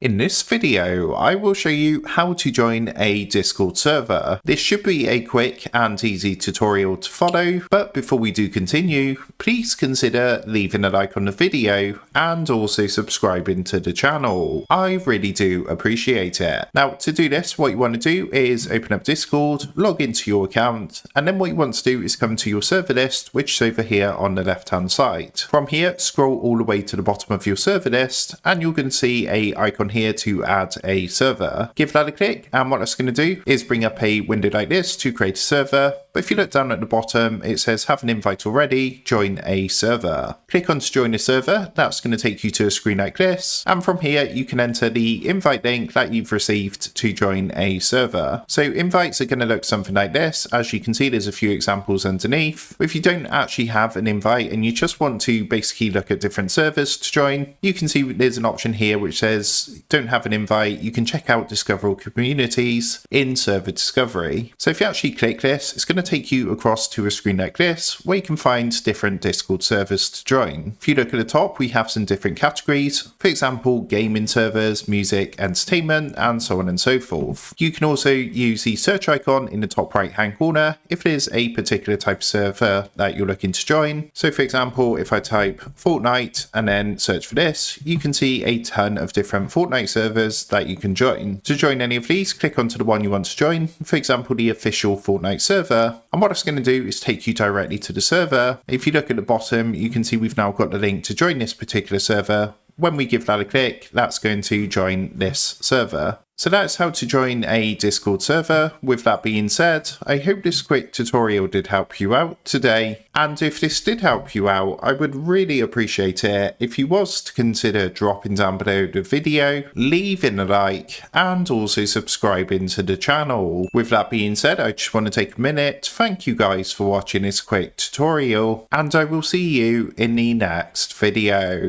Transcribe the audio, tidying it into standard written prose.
In this video, I will show you how to join a Discord server. This should be a quick and easy tutorial to follow, but before we do continue, please consider leaving a like on the video and also subscribing to the channel. I really do appreciate it. Now, to do this, what you want to do is open up Discord, log into your account, and then what you want to do is come to your server list, which is over here on the left hand side. From here, scroll all the way to the bottom of your server list, and you're going to see an icon here to add a server. Give that a click, and what that's going to do is bring up a window like this to create a server. But if you look down at the bottom, it says have an invite already, join a server. Click on to join a server. That's going to take you to a screen like this, and from here you can enter the invite link that you've received to join a server. So invites are going to look something like this. As you can see, there's a few examples underneath. If you don't actually have an invite and you just want to basically look at different servers to join, you can see there's an option here which says don't have an invite. You can check out discoverable communities in server discovery. So if you actually click this, it's going to take you across to a screen like this where you can find different Discord servers to join. If you look at the top, we have some different categories, for example gaming servers, music, entertainment, and so on and so forth. You can also use the search icon in the top right hand corner if there's a particular type of server that you're looking to join. So for example, if I type Fortnite and then search for this, you can see a ton of different Fortnite servers that you can join. To join any of these, click onto the one you want to join, for example the official Fortnite server, and what it's going to do is take you directly to the server. If you look at the bottom, you can see we've now got the link to join this particular server. When we give that a click, that's going to join this server. So that's how to join a Discord server. With that being said, I hope this quick tutorial did help you out today. And if this did help you out, I would really appreciate it if you was to consider dropping down below the video, leaving a like, and also subscribing to the channel. With that being said, I just want to take a minute to thank you guys for watching this quick tutorial, and I will see you in the next video.